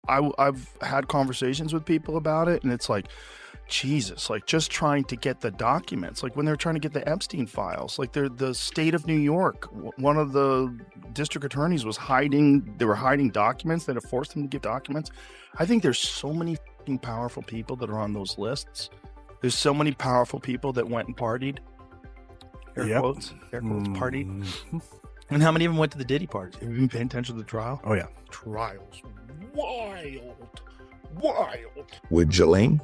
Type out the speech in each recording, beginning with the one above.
I've had conversations with people about it, and it's like, Jesus, like just trying to get the documents, like when they're trying to get the Epstein files, like the state of New York, one of the district attorneys was hiding documents that have forced them to give documents. I think there's so many powerful people that are on those lists. There's so many powerful people that went and partied. Air quotes, partied. And how many of them went to the Diddy parties? Have you been paying attention to the trial? Oh, yeah. Trials. Wild. With Ghislaine,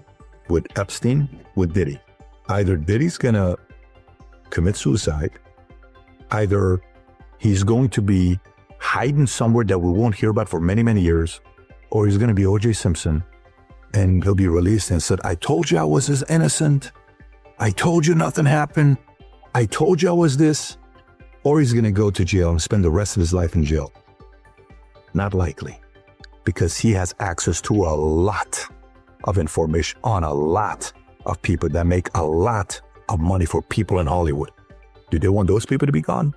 with Epstein, with Diddy. Either Diddy's going to commit suicide, either he's going to be hiding somewhere that we won't hear about for many, many years, or he's going to be O.J. Simpson, and he'll be released and said, I told you I was as innocent. I told you nothing happened. I told you I was this. Or he's going to go to jail and spend the rest of his life in jail. Not likely, because he has access to a lot of information on a lot of people that make a lot of money for people in Hollywood. Do they want those people to be gone?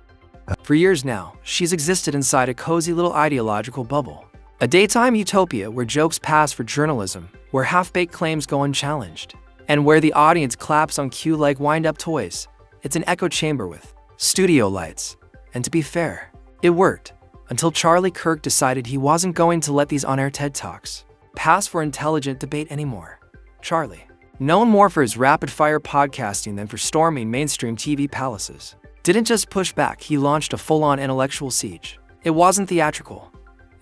For years now, she's existed inside a cozy little ideological bubble. A daytime utopia where jokes pass for journalism, where half-baked claims go unchallenged, and where the audience claps on cue like wind-up toys. It's an echo chamber with studio lights. And to be fair, it worked, until Charlie Kirk decided he wasn't going to let these on-air TED Talks pass for intelligent debate anymore. Charlie, known more for his rapid-fire podcasting than for storming mainstream TV palaces, didn't just push back, he launched a full-on intellectual siege. It wasn't theatrical.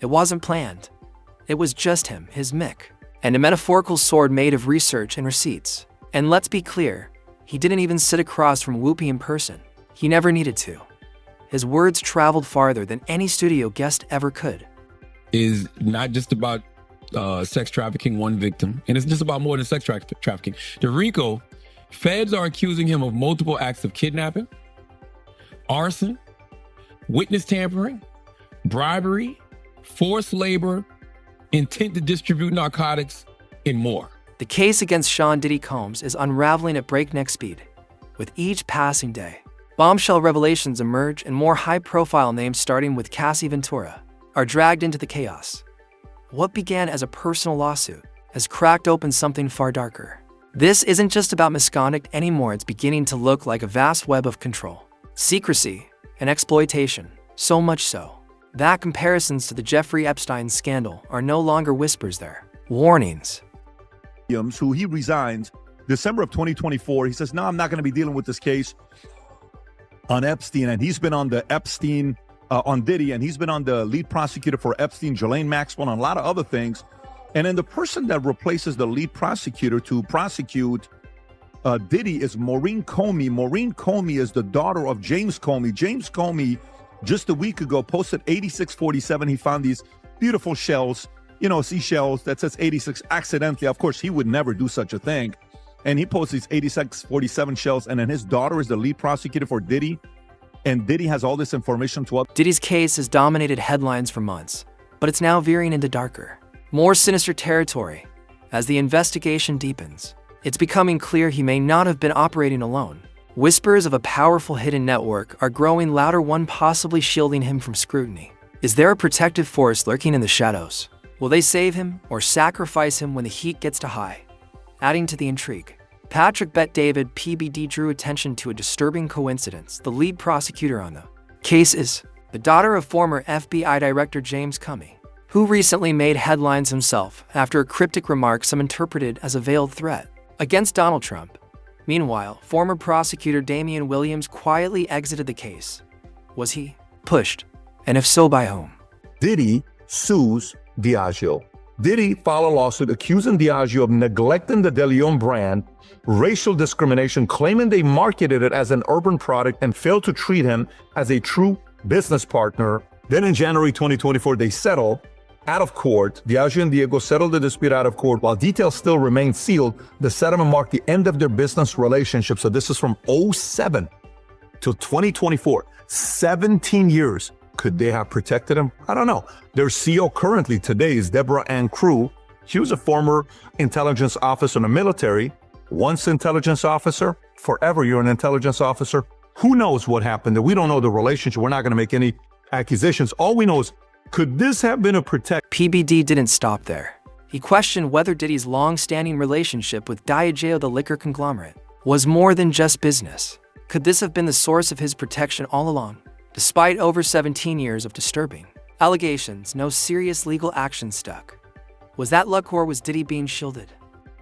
It wasn't planned. It was just him, his Mick, and a metaphorical sword made of research and receipts. And let's be clear, he didn't even sit across from Whoopi in person. He never needed to. His words traveled farther than any studio guest ever could. Is not just about sex trafficking, one victim, and it's just about more than sex trafficking. The RICO, feds are accusing him of multiple acts of kidnapping, arson, witness tampering, bribery, forced labor, intent to distribute narcotics, and more. The case against Sean Diddy Combs is unraveling at breakneck speed. With each passing day, bombshell revelations emerge and more high-profile names, starting with Cassie Ventura, are dragged into the chaos. What began as a personal lawsuit has cracked open something far darker. This isn't just about misconduct anymore, it's beginning to look like a vast web of control, secrecy, and exploitation, so much so that comparisons to the Jeffrey Epstein scandal are no longer whispers, they're warnings. Who he resigns December of 2024. He says, no, I'm not going to be dealing with this case on Epstein. And he's been on the Epstein, on Diddy, and he's been on the lead prosecutor for Epstein, Ghislaine Maxwell, and a lot of other things. And then the person that replaces the lead prosecutor to prosecute Diddy is Maureen Comey. Maureen Comey is the daughter of James Comey. James Comey, just a week ago, posted 8647. He found these beautiful shells, seashells that says 86 accidentally. Of course, he would never do such a thing. And he posts these 8647 shells, and then his daughter is the lead prosecutor for Diddy. And Diddy has all this information to up. Diddy's case has dominated headlines for months, but it's now veering into darker, more sinister territory. As the investigation deepens, it's becoming clear he may not have been operating alone. Whispers of a powerful hidden network are growing louder, one possibly shielding him from scrutiny. Is there a protective force lurking in the shadows? Will they save him or sacrifice him when the heat gets too high? Adding to the intrigue, Patrick Bet-David PBD drew attention to a disturbing coincidence. The lead prosecutor on the case is the daughter of former FBI Director James Comey, who recently made headlines himself after a cryptic remark some interpreted as a veiled threat against Donald Trump. Meanwhile, former prosecutor Damian Williams quietly exited the case. Was he pushed? And if so, by whom? Diddy sues Diageo. Diddy filed a lawsuit accusing Diageo of neglecting the De Leon brand, racial discrimination, claiming they marketed it as an urban product and failed to treat him as a true business partner. Then in January 2024, they settled out of court. Diageo and Diego settled the dispute out of court. While details still remain sealed, the settlement marked the end of their business relationship. So this is from 2007 to 2024, 17 years. Could they have protected him? I don't know. Their CEO currently today is Deborah Ann Crew. She was a former intelligence officer in the military. Once intelligence officer, forever you're an intelligence officer. Who knows what happened? We don't know the relationship. We're not going to make any accusations. All we know is, could this have been a protect? PBD didn't stop there. He questioned whether Diddy's long-standing relationship with Diageo, the liquor conglomerate, was more than just business. Could this have been the source of his protection all along? Despite over 17 years of disturbing allegations, no serious legal action stuck. Was that luck, or was Diddy being shielded?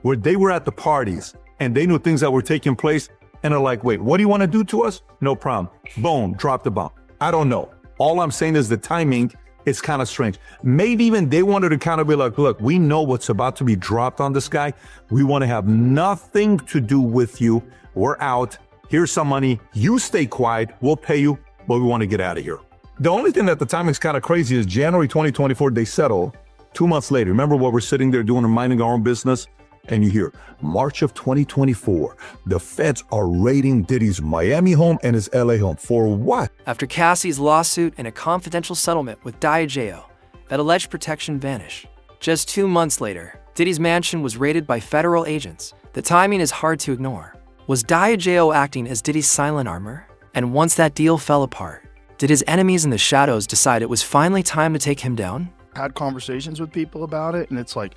Where they were at the parties and they knew things that were taking place and are like, wait, what do you want to do to us? No problem. Boom, drop the bomb. I don't know. All I'm saying is the timing is kind of strange. Maybe even they wanted to kind of be like, look, we know what's about to be dropped on this guy. We want to have nothing to do with you. We're out. Here's some money. You stay quiet. We'll pay you, but we want to get out of here. The only thing that the timing's kind of crazy is January 2024, they settle. 2 months later, remember what we're sitting there doing and minding our own business? And you hear, March of 2024, the feds are raiding Diddy's Miami home and his LA home. For what? After Cassie's lawsuit and a confidential settlement with Diageo, that alleged protection vanished. Just 2 months later, Diddy's mansion was raided by federal agents. The timing is hard to ignore. Was Diageo acting as Diddy's silent armor? And once that deal fell apart, did his enemies in the shadows decide it was finally time to take him down? Had conversations with people about it, and it's like,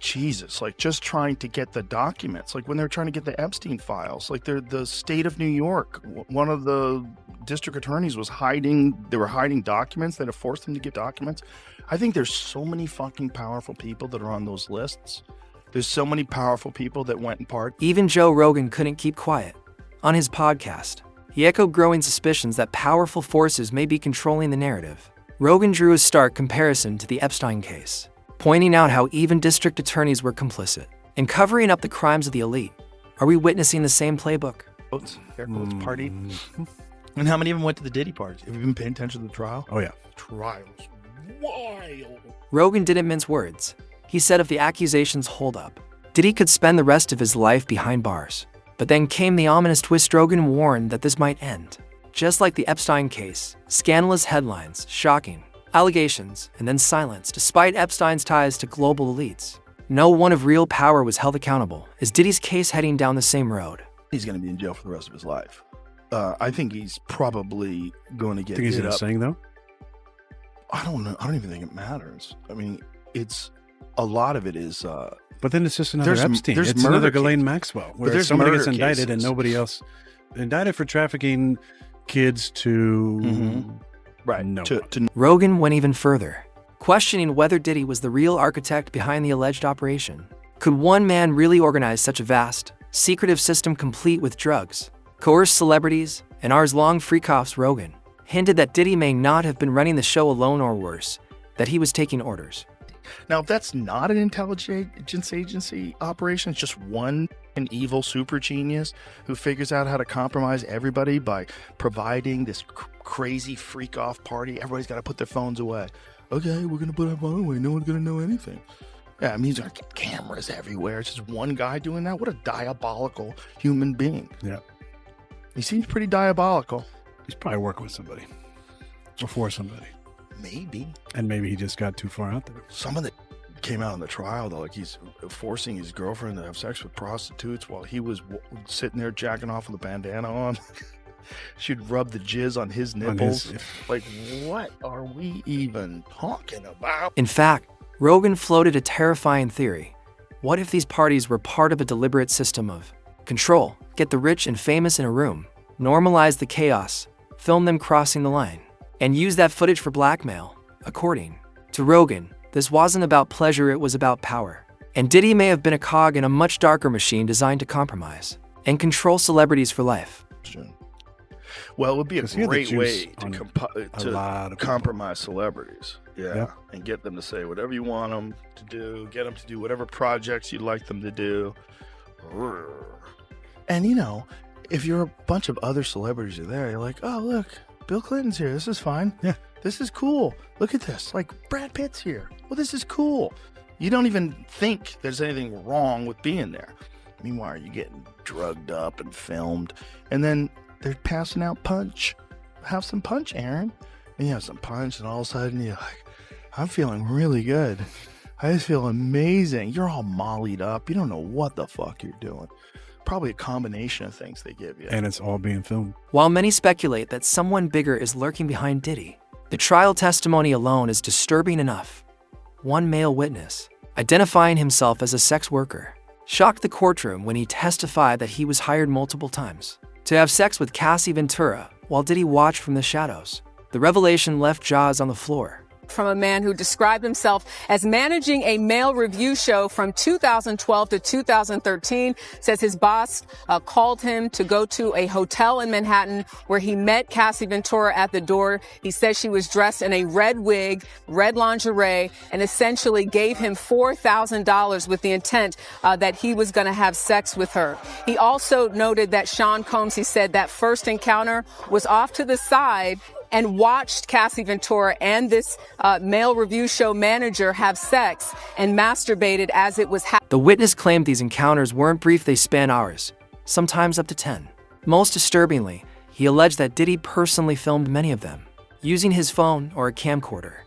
Jesus, like just trying to get the documents, like when they're trying to get the Epstein files, like the state of New York, one of the district attorneys was they were hiding documents that have forced them to get documents. I think there's so many fucking powerful people that are on those lists. There's so many powerful people that went and part. Even Joe Rogan couldn't keep quiet. On his podcast, he echoed growing suspicions that powerful forces may be controlling the narrative. Rogan drew a stark comparison to the Epstein case, pointing out how even district attorneys were complicit in covering up the crimes of the elite. Are we witnessing the same playbook? Air quotes party. And how many of them went to the Diddy parties? Have you been paying attention to the trial? Oh, yeah. Trials. Wild. Rogan didn't mince words. He said if the accusations hold up, Diddy could spend the rest of his life behind bars. But then came the ominous twist. Rogan warned that this might end. Just like the Epstein case, scandalous headlines, shocking allegations, and then silence. Despite Epstein's ties to global elites, no one of real power was held accountable. Is Diddy's case heading down the same road? He's going to be in jail for the rest of his life. I think he's probably going to get Think he's hit up. saying though? I don't know. I don't even think it matters. I mean, it's a lot of it is. But then it's just another There's- Epstein. there's It's another murder Ghislaine cases. Maxwell, But where there's somebody gets murder indicted and cases. nobody else indicted for trafficking kids to Right. no To, one. to Rogan went even further, questioning whether Diddy was the real architect behind the alleged operation. Could one man really organize such a vast, secretive system complete with drugs, coerce celebrities, and hours-long freak-offs? Rogan hinted that Diddy may not have been running the show alone, or worse, that he was taking orders. Now, if that's not an intelligence agency operation, it's just an evil super genius who figures out how to compromise everybody by providing this crazy freak-off party. Everybody's got to put their phones away. Okay, we're going to put our phone away. No one's going to know anything. Yeah, I mean, there's cameras everywhere. It's just one guy doing that. What a diabolical human being. Yeah. He seems pretty diabolical. He's probably working with somebody or for somebody. Maybe. And maybe he just got too far out there. Some of it came out in the trial, though. Like, he's forcing his girlfriend to have sex with prostitutes while he was sitting there jacking off with a bandana on. She'd rub the jizz on his nipples. Like, what are we even talking about? In fact, Rogan floated a terrifying theory. What if these parties were part of a deliberate system of control? Get the rich and famous in a room, normalize the chaos, film them crossing the line, and use that footage for blackmail. According to Rogan, this wasn't about pleasure, it was about power. And Diddy may have been a cog in a much darker machine designed to compromise and control celebrities for life. Well, it would be a 'Cause he had the great way juice to, on to lot of people. compromise celebrities. Yeah. Yeah. And get them to say whatever you want them to do, get them to do whatever projects you'd like them to do. And, you know, if you're a bunch of other celebrities are there, you're like, oh, look, Bill Clinton's here. This is fine. Yeah. This is cool. Look at this. Like, Brad Pitt's here. Well, this is cool. You don't even think there's anything wrong with being there. Meanwhile, you're getting drugged up and filmed. And then they're passing out punch. Have some punch, Aaron. And you have some punch, and all of a sudden you're like, I'm feeling really good. I just feel amazing. You're all mollied up. You don't know what the fuck you're doing. Probably a combination of things they give you. And it's all being filmed. While many speculate that someone bigger is lurking behind Diddy, the trial testimony alone is disturbing enough. One male witness identifying himself as a sex worker, shocked the courtroom when he testified that he was hired multiple times to have sex with Cassie Ventura while Diddy watched from the shadows. The revelation left jaws on the floor. From a man who described himself as managing a male review show from 2012 to 2013, says his boss called him to go to a hotel in Manhattan where he met Cassie Ventura at the door. He says she was dressed in a red wig, red lingerie, and essentially gave him $4,000 with the intent that he was going to have sex with her. He also noted that Sean Combs, he said that first encounter was off to the side and watched Cassie Ventura and this male review show manager have sex and masturbated as it was happening. The witness claimed these encounters weren't brief, they span hours, sometimes up to 10. Most disturbingly, he alleged that Diddy personally filmed many of them, using his phone or a camcorder.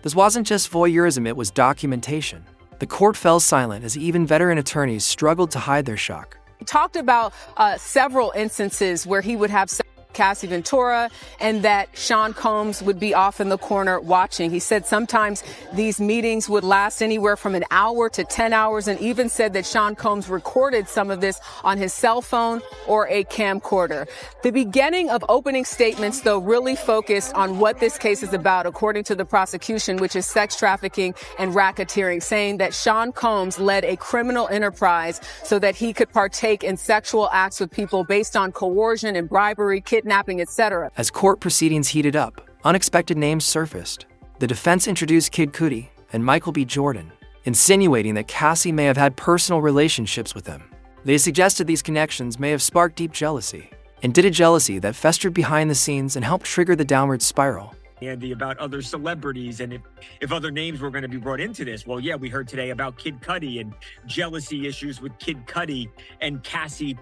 This wasn't just voyeurism, it was documentation. The court fell silent as even veteran attorneys struggled to hide their shock. He talked about several instances where he would have sex Cassie Ventura and that Sean Combs would be off in the corner watching. He said sometimes these meetings would last anywhere from an hour to 10 hours, and even said that Sean Combs recorded some of this on his cell phone or a camcorder. The beginning of opening statements, though, really focused on what this case is about, according to the prosecution, which is sex trafficking and racketeering, saying that Sean Combs led a criminal enterprise so that he could partake in sexual acts with people based on coercion and bribery, kidnapping, etc. As court proceedings heated up, unexpected names surfaced. The defense introduced Kid Cudi and Michael B. Jordan, insinuating that Cassie may have had personal relationships with them. They suggested these connections may have sparked deep jealousy, and did a jealousy that festered behind the scenes and helped trigger the downward spiral. Andy, about other celebrities and if other names were going to be brought into this. Well, yeah, we heard today about Kid Cudi and jealousy issues with Kid Cudi and Cassie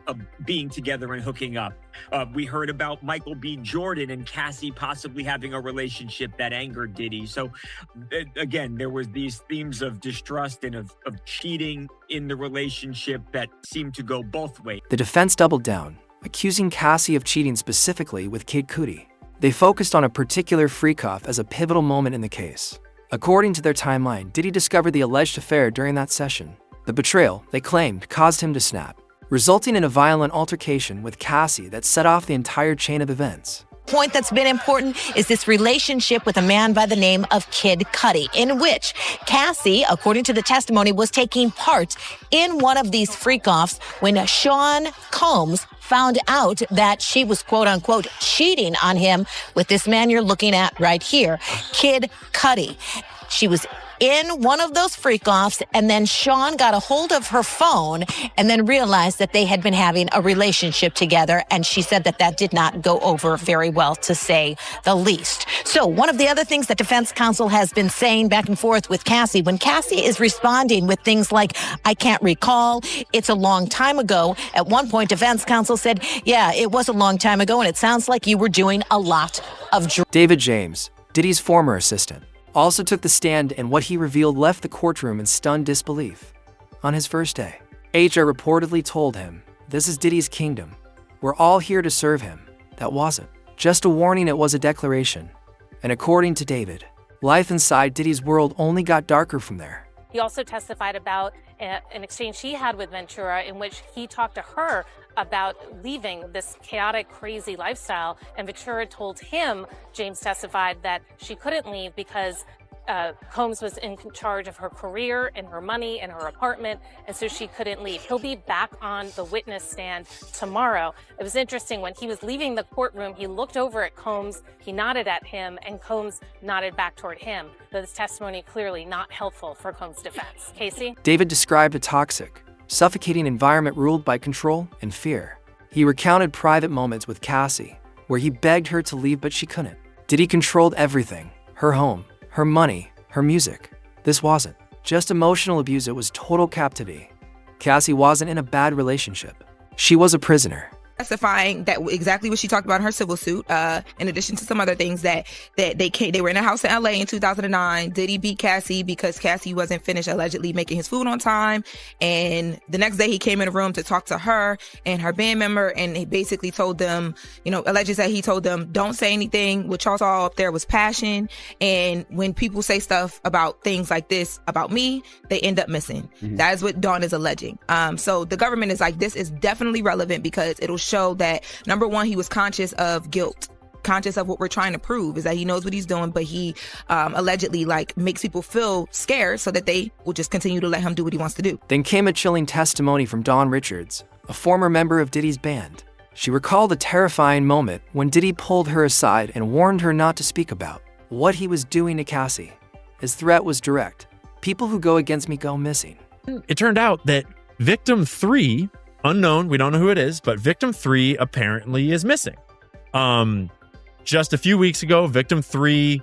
being together and hooking up. We heard about Michael B. Jordan and Cassie possibly having a relationship that angered Diddy. So again, there was these themes of distrust and of cheating in the relationship that seemed to go both ways. The defense doubled down, accusing Cassie of cheating specifically with Kid Cudi. They focused on a particular freak-off as a pivotal moment in the case. According to their timeline, Diddy discovered the alleged affair during that session. The betrayal, they claimed, caused him to snap, resulting in a violent altercation with Cassie that set off the entire chain of events. Point that's been important is this relationship with a man by the name of Kid Cudi, in which Cassie, according to the testimony, was taking part in one of these freak-offs when Sean Combs found out that she was, quote unquote, cheating on him with this man you're looking at right here, Kid Cudi. She was in one of those freak-offs, and then Sean got a hold of her phone and then realized that they had been having a relationship together, and she said that that did not go over very well, to say the least. So one of the other things that defense counsel has been saying back and forth with Cassie, when Cassie is responding with things like, I can't recall, it's a long time ago. At one point, defense counsel said, yeah, it was a long time ago, and it sounds like you were doing a lot of drugs. David James, Diddy's former assistant, also took the stand, and what he revealed left the courtroom in stunned disbelief. On his first day, HR reportedly told him, "This is Diddy's kingdom. We're all here to serve him." That wasn't just a warning, it was a declaration. And according to David, life inside Diddy's world only got darker from there. He also testified about an exchange he had with Ventura in which he talked to her about leaving this chaotic, crazy lifestyle. And Ventura told him, James testified, that she couldn't leave because Combs was in charge of her career and her money and her apartment, and so she couldn't leave. He'll be back on the witness stand tomorrow. It was interesting, when he was leaving the courtroom, he looked over at Combs, he nodded at him, and Combs nodded back toward him. So this testimony clearly not helpful for Combs' defense. Casey? David described a toxic, suffocating environment ruled by control and fear. He recounted private moments with Cassie, where he begged her to leave but she couldn't. Diddy controlled everything, her home, her money, her music. This wasn't just emotional abuse, it was total captivity. Cassie wasn't in a bad relationship. She was a prisoner. testifying that exactly what she talked about in her civil suit, in addition to some other things that they were in a house in LA in 2009. Diddy beat Cassie because Cassie wasn't finished allegedly making his food on time. And the next day he came in the room to talk to her and her band member. And he basically told them, allegedly said he told them, don't say anything. What y'all saw up there was passion. And when people say stuff about things like this about me, they end up missing. Mm-hmm. That is what Dawn is alleging. So the government is like, this is definitely relevant because it'll show that, number one, he was conscious of guilt, conscious of what we're trying to prove is that he knows what he's doing, but he allegedly makes people feel scared so that they will just continue to let him do what he wants to do. Then came a chilling testimony from Dawn Richards, a former member of Diddy's band. She recalled a terrifying moment when Diddy pulled her aside and warned her not to speak about what he was doing to Cassie. His threat was direct. People who go against me go missing. It turned out that victim 3, unknown, we don't know who it is, but victim 3 apparently is missing. Just a few weeks ago, victim 3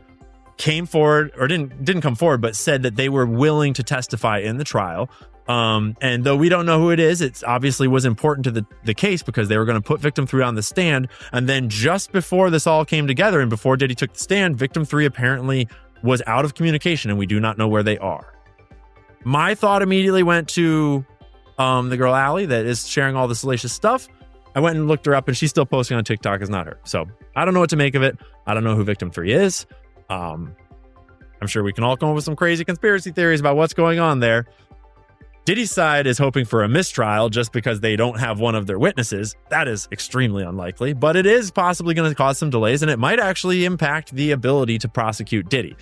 came forward, or didn't come forward, but said that they were willing to testify in the trial. And though we don't know who it is, it obviously was important to the case because they were going to put victim 3 on the stand. And then just before this all came together and before Diddy took the stand, victim 3 apparently was out of communication and we do not know where they are. My thought immediately went to the girl Allie that is sharing all the salacious stuff. I went and looked her up and she's still posting on TikTok as not her. So I don't know what to make of it. I don't know who victim 3 is. I'm sure we can all come up with some crazy conspiracy theories about what's going on there. Diddy's side is hoping for a mistrial just because they don't have one of their witnesses. That is extremely unlikely, but it is possibly going to cause some delays and it might actually impact the ability to prosecute Diddy.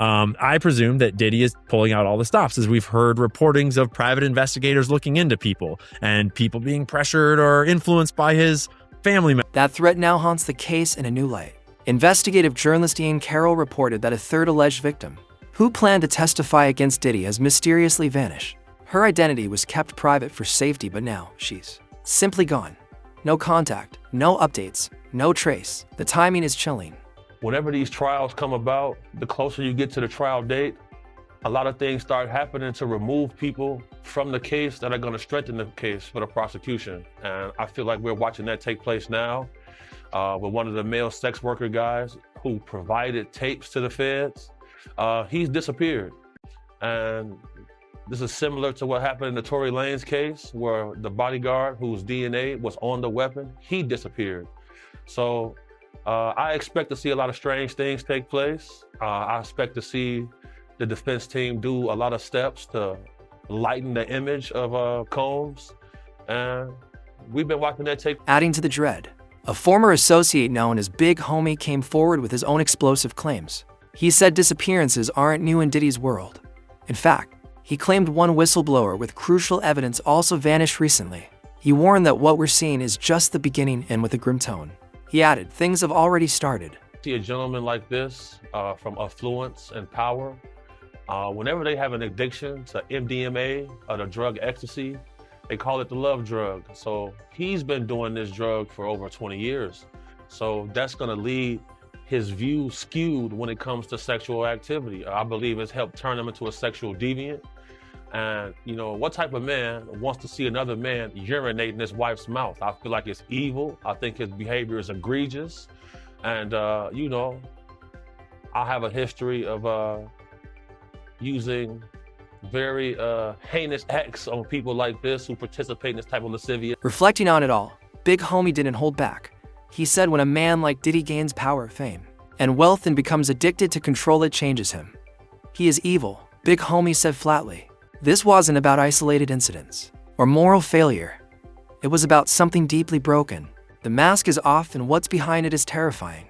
I presume that Diddy is pulling out all the stops, as we've heard reportings of private investigators looking into people and people being pressured or influenced by his family members. That threat now haunts the case in a new light. Investigative journalist Ian Carroll reported that a third alleged victim, who planned to testify against Diddy, has mysteriously vanished. Her identity was kept private for safety, but now she's simply gone. No contact, no updates, no trace. The timing is chilling. Whenever these trials come about, the closer you get to the trial date, a lot of things start happening to remove people from the case that are going to strengthen the case for the prosecution. And I feel like we're watching that take place now with one of the male sex worker guys who provided tapes to the feds. He's disappeared. And this is similar to what happened in the Tory Lanez case, where the bodyguard whose DNA was on the weapon, he disappeared. So I expect to see a lot of strange things take place. I expect to see the defense team do a lot of steps to lighten the image of Combs. And we've been watching that take. Adding to the dread, a former associate known as Big Homie came forward with his own explosive claims. He said disappearances aren't new in Diddy's world. In fact, he claimed one whistleblower with crucial evidence also vanished recently. He warned that what we're seeing is just the beginning, and with a grim tone. He added, things have already started. See a gentleman like this from affluence and power, whenever they have an addiction to MDMA or the drug ecstasy, they call it the love drug. So he's been doing this drug for over 20 years. So that's gonna lead his view skewed when it comes to sexual activity. I believe it's helped turn him into a sexual deviant. And, what type of man wants to see another man urinate in his wife's mouth? I feel like it's evil. I think his behavior is egregious. And, I have a history of using very heinous acts on people like this who participate in this type of lascivious. Reflecting on it all, Big Homie didn't hold back. He said when a man like Diddy gains power, fame, and wealth and becomes addicted to control, it changes him. He is evil, Big Homie said flatly. This wasn't about isolated incidents or moral failure. It was about something deeply broken. The mask is off and what's behind it is terrifying.